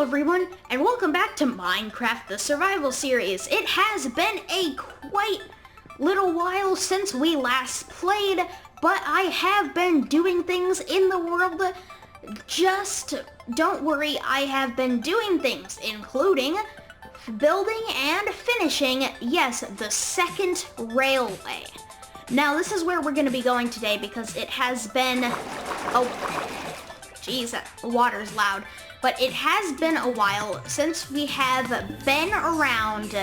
Hello everyone, and welcome back to Minecraft the Survival Series. It has been a quite little while since we last played, but I have been doing things in the world. Just don't worry, I have been doing things, including building and finishing, yes, the second railway. Now this is where we're going to be going today because it has been, jeez, that water's loud. But it has been a while since we have been around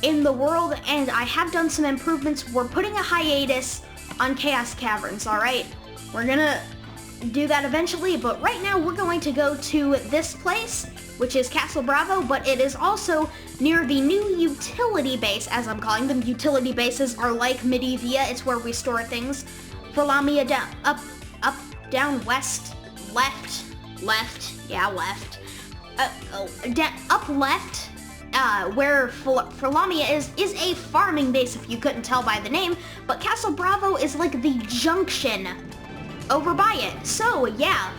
in the world, and I have done some improvements. We're putting a hiatus on Chaos Caverns, alright? We're gonna do that eventually, but right now we're going to go to this place, which is Castle Bravo, but it is also near the new utility base, as I'm calling them. Utility bases are like Medivia. It's where we store things. Fralamia down, up, down, west, left, yeah, left. Up left, where Fralamia is a farming base, if you couldn't tell by the name, but Castle Bravo is like the junction over by it. So, yeah,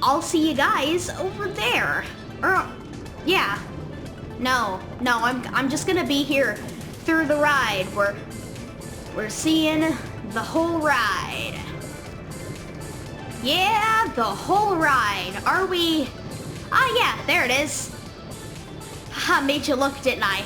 I'll see you guys over there. Yeah. No, I'm just gonna be here through the ride. We're seeing the whole ride. Yeah, the whole ride. Are we? Ah, yeah, there it is. Haha, made you look, didn't I?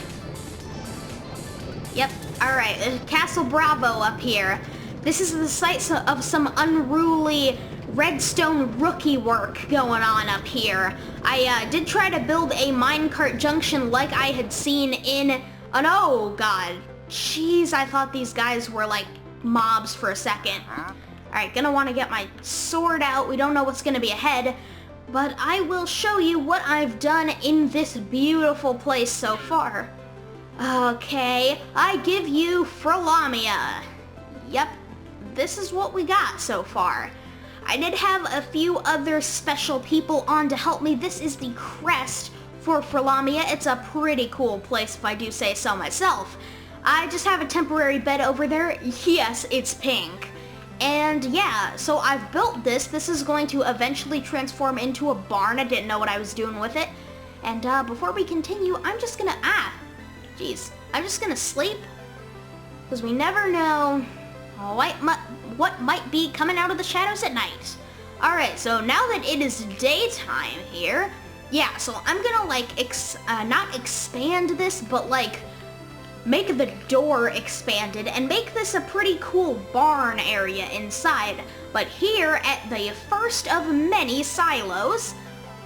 Yep, alright, Castle Bravo up here. This is the site of some unruly redstone rookie work going on up here. I did try to build a minecart junction like I had seen in an, oh god, jeez, I thought these guys were like mobs for a second. Alright, gonna want to get my sword out. We don't know what's gonna be ahead, but I will show you what I've done in this beautiful place so far. Okay, I give you Fralamia. Yep, this is what we got so far. I did have a few other special people on to help me. This is the crest for Fralamia. It's a pretty cool place, if I do say so myself. I just have a temporary bed over there. Yes, it's pink. And yeah, so I've built this. This is going to eventually transform into a barn. I didn't know what I was doing with it. And before we continue, I'm just gonna, I'm just gonna sleep. Because we never know what might be coming out of the shadows at night. Alright, so now that it is daytime here, yeah, so I'm gonna like, not expand this, but like, make the door expanded and make this a pretty cool barn area inside. But here at the first of many silos,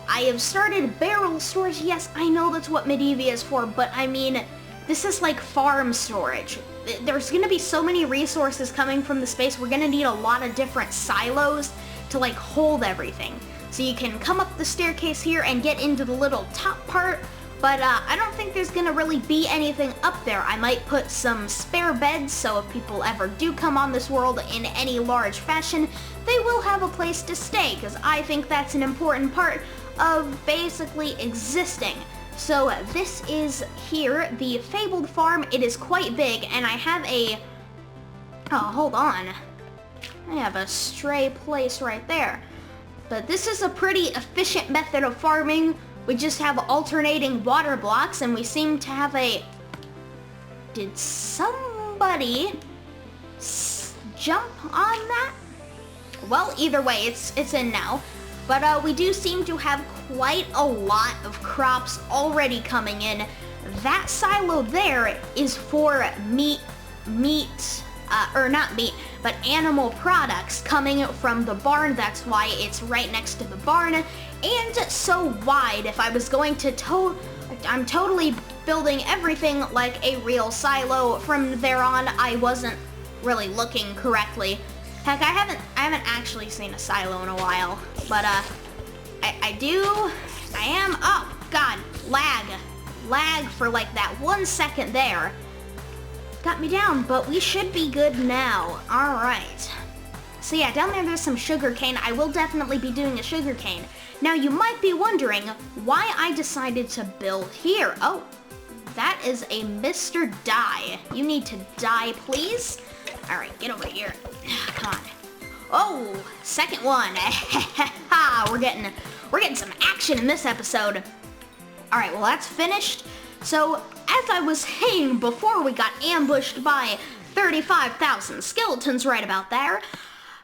I have started barrel storage. Yes, I know that's what Medivia is for, but I mean, this is like farm storage. There's gonna be so many resources coming from the space. We're gonna need a lot of different silos to like hold everything. So you can come up the staircase here and get into the little top part. But I don't think there's gonna really be anything up there. I might put some spare beds, so if people ever do come on this world in any large fashion, they will have a place to stay, because I think that's an important part of basically existing. So this is here, the Fabled Farm. It is quite big, and I have a, oh, hold on. I have a stray place right there. But this is a pretty efficient method of farming. We just have alternating water blocks, and we seem to have a... Did somebody jump on that? Well, either way, it's in now. But we do seem to have quite a lot of crops already coming in. That silo there is for or not meat, but animal products coming from the barn. That's why it's right next to the barn. And so wide. If I was going to I'm totally building everything like a real silo. From there on, I wasn't really looking correctly. Heck, I haven't actually seen a silo in a while. But I am, oh god, lag for like that 1 second there. Got me down, but we should be good now. Alright. So yeah, down there's some sugarcane. I will definitely be doing a sugarcane. Now you might be wondering why I decided to build here. Oh, that is a Mr. Die. You need to die, please. Alright, get over here. Come on. Oh, second one. We're getting some action in this episode. All right, well, that's finished. So, as I was saying before we got ambushed by 35,000 skeletons right about there,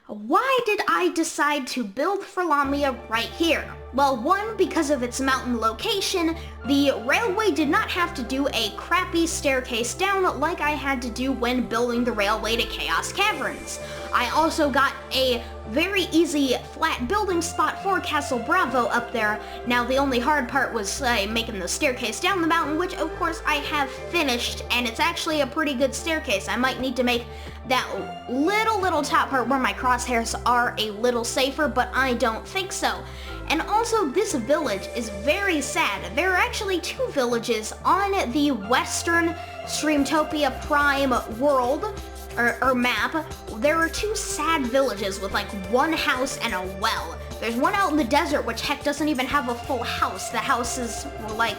why did I decide to build Fralamia right here? Well, one, because of its mountain location, the railway did not have to do a crappy staircase down like I had to do when building the railway to Chaos Caverns. I also got a very easy flat building spot for Castle Bravo up there. Now the only hard part was making the staircase down the mountain, which of course I have finished, and it's actually a pretty good staircase. I might need to make that little top part where my crosshairs are a little safer, but I don't think so. And also, this village is very sad. There are actually two villages on the Western Streamtopia Prime world, or map. There are two sad villages with like one house and a well. There's one out in the desert which heck doesn't even have a full house. The house is like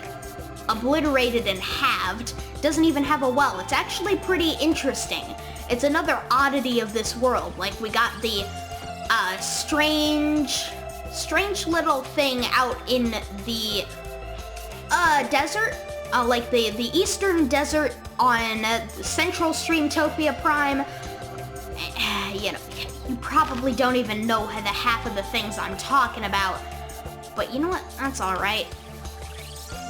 obliterated and halved. Doesn't even have a well. It's actually pretty interesting. It's another oddity of this world. Like we got the strange little thing out in the desert, like the eastern desert on Central Streamtopia Prime. You know, you probably don't even know the half of the things I'm talking about, but you know what? That's all right.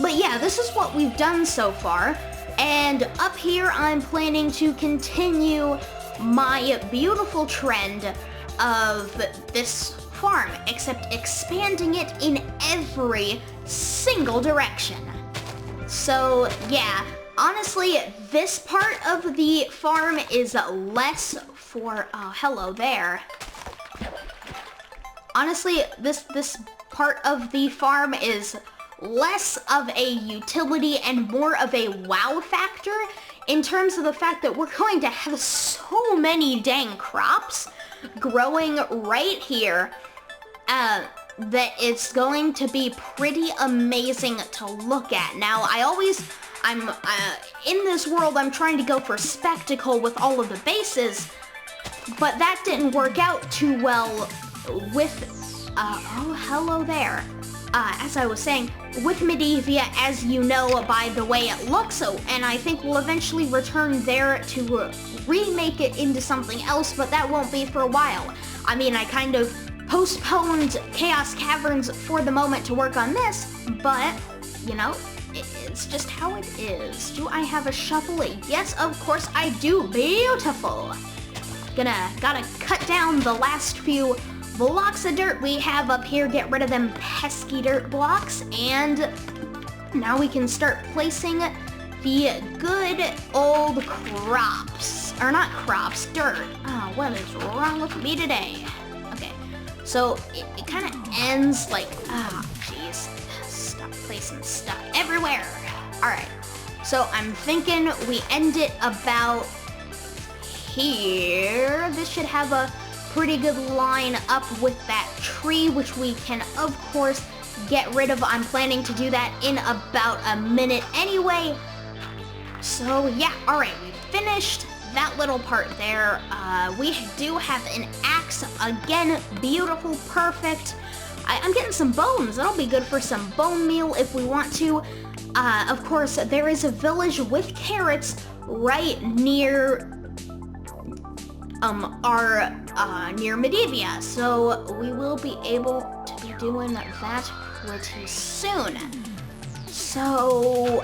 But yeah, this is what we've done so far, and up here I'm planning to continue my beautiful trend of this farm, except expanding it in every single direction. So yeah, honestly, this part of the farm is less for, hello there. Honestly, this part of the farm is less of a utility and more of a wow factor in terms of the fact that we're going to have so many dang crops growing right here that it's going to be pretty amazing to look at. Now, I'm in this world, I'm trying to go for spectacle with all of the bases, but that didn't work out too well with, oh, hello there. As I was saying, with Medivia, as you know by the way it looks, and I think we'll eventually return there to remake it into something else, but that won't be for a while. I mean, I kind of postponed Chaos Caverns for the moment to work on this, but, you know, it's just how it is. Do I have a shovel? Yes, of course I do. Beautiful. Gotta cut down the last few blocks of dirt we have up here, get rid of them pesky dirt blocks, and now we can start placing the good old crops. Or not crops, dirt. Oh, what is wrong with me today? Okay, so it kind of ends like, jeez. Stop placing stuff everywhere. Alright, so I'm thinking we end it about here. This should have a pretty good line up with that tree, which we can, of course, get rid of. I'm planning to do that in about a minute anyway. So yeah, alright, we finished that little part there. We do have an axe. Again, beautiful, perfect. I'm getting some bones. That'll be good for some bone meal if we want to. Of course, there is a village with carrots right near near Medivia, so we will be able to be doing that pretty soon. So,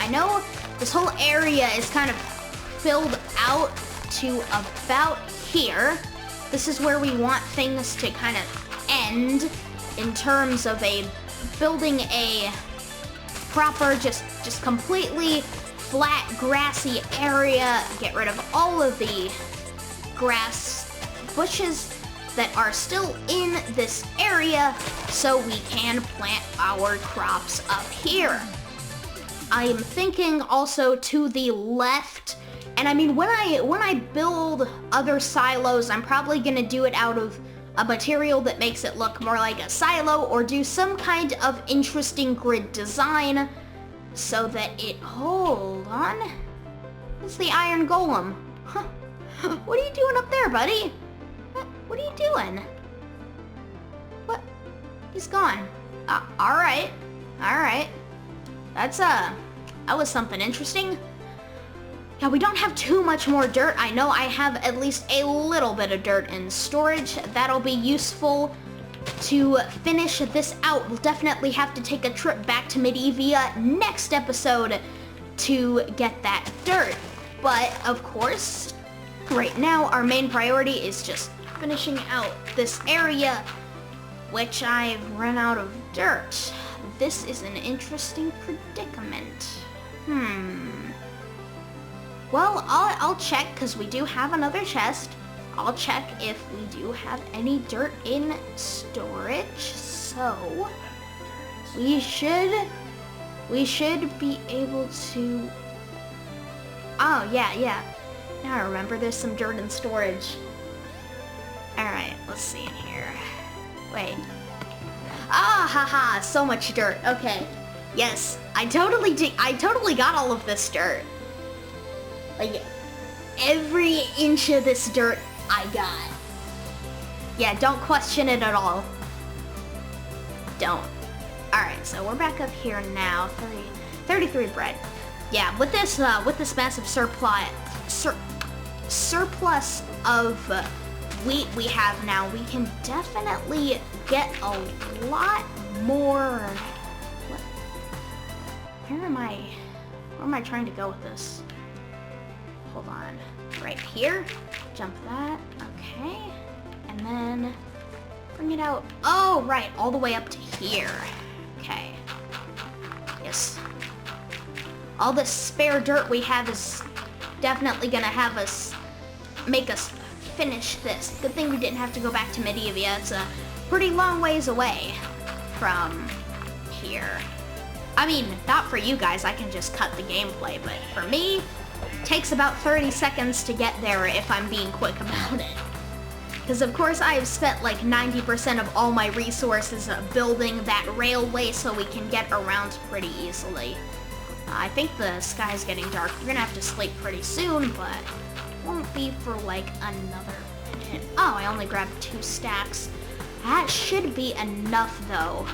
I know this whole area is kind of filled out to about here. This is where we want things to kind of end in terms of building a proper, just completely flat, grassy area. Get rid of all of the grass bushes that are still in this area so we can plant our crops up here. I am thinking also to the left, and I mean, when I build other silos, I'm probably gonna do it out of a material that makes it look more like a silo, or do some kind of interesting grid design so that it, hold on, it's the iron golem. Huh. What are you doing up there, buddy? What are you doing? He's gone. Alright. Alright. That was something interesting. Yeah, we don't have too much more dirt. I know I have at least a little bit of dirt in storage. That'll be useful to finish this out. We'll definitely have to take a trip back to Medivia next episode to get that dirt. But, of course, right now our main priority is just finishing out this area, which I've run out of dirt. This is an interesting predicament. Well, I'll check, because we do have another chest. I'll check if we do have any dirt in storage. So, we should be able to... Oh, yeah. Now I remember there's some dirt in storage. Alright, let's see in here. Wait. Ah, haha, so much dirt. Okay. Yes, I totally got all of this dirt. Like, every inch of this dirt I got. Yeah, don't question it at all. Don't. Alright, so we're back up here now. 33 bread. Yeah, with this massive surplus of wheat we have now, we can definitely get a lot more. Where am I trying to go with this? Hold on. Right here. Jump that. Okay. And then bring it out. Oh, right. All the way up to here. Okay. Yes. All the spare dirt we have is definitely gonna have us, make us finish this. Good thing we didn't have to go back to Medivia. It's a pretty long ways away from here. I mean, not for you guys. I can just cut the gameplay, but for me, takes about 30 seconds to get there if I'm being quick about it. Because of course I've spent like 90% of all my resources building that railway so we can get around pretty easily. I think the sky's getting dark. We're gonna have to sleep pretty soon, but won't be for like another minute. Oh, I only grabbed 2 stacks. That should be enough though.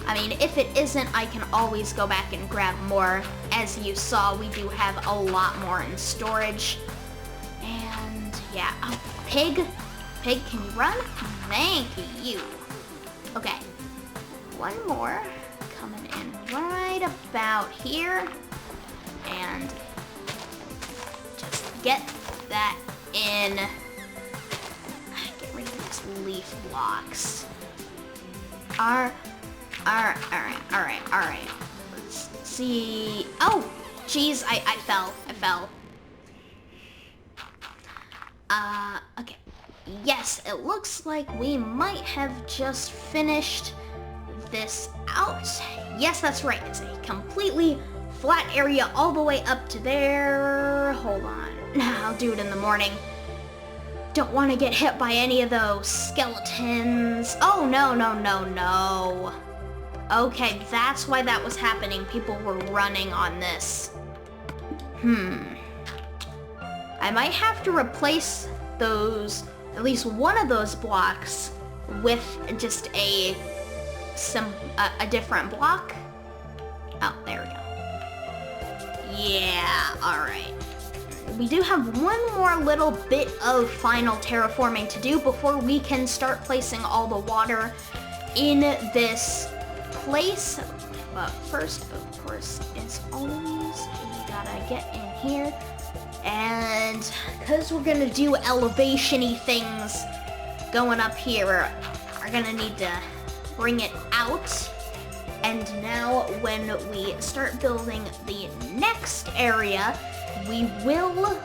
I mean, if it isn't, I can always go back and grab more. As you saw, we do have a lot more in storage. And yeah, oh, pig, can you run? Thank you. Okay, one more coming in right about here. And just get that in. Get rid of these leaf blocks. Alright. Let's see. Oh, jeez, I fell. Okay. Yes, it looks like we might have just finished this out. Yes, that's right. It's a completely flat area all the way up to there. Hold on. I'll do it in the morning. Don't want to get hit by any of those skeletons. Oh, no. Okay, that's why that was happening. People were running on this. I might have to replace those, at least one of those blocks, with just a different block. Oh, there we go. Yeah, alright. We do have one more little bit of final terraforming to do before we can start placing all the water in this place. But first, of course, as always, we gotta get in here. And because we're gonna do elevation-y things going up here, we're gonna need to bring it out. And now when we start building the next area, we will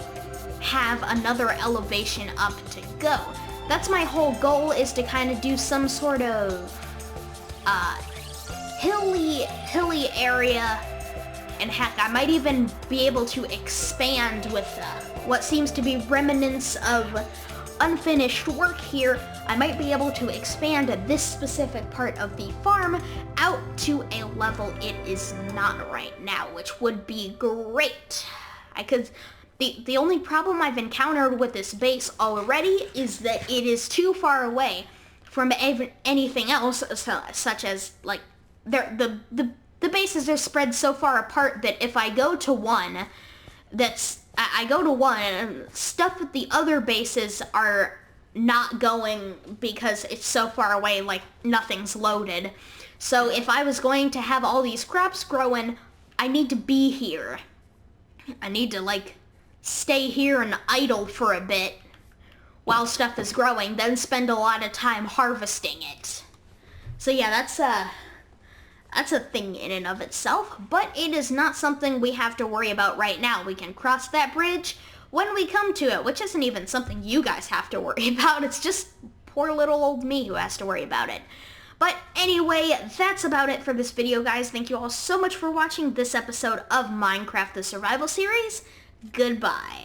have another elevation up to go. That's my whole goal, is to kind of do some sort of hilly area. And heck, I might even be able to expand with what seems to be remnants of unfinished work here. I might be able to expand this specific part of the farm out to a level it is not right now, which would be great. The only problem I've encountered with this base already is that it is too far away from anything else, such as, like, the bases are spread so far apart that if I go to one, I go to one, and stuff at the other bases are not going because it's so far away, like, nothing's loaded. So if I was going to have all these crops growing, I need to be here. I need to, like, stay here and idle for a bit while stuff is growing, then spend a lot of time harvesting it. So yeah, that's a thing in and of itself, but it is not something we have to worry about right now. We can cross that bridge when we come to it, which isn't even something you guys have to worry about. It's just poor little old me who has to worry about it. But anyway, that's about it for this video, guys. Thank you all so much for watching this episode of Minecraft the Survival Series. Goodbye.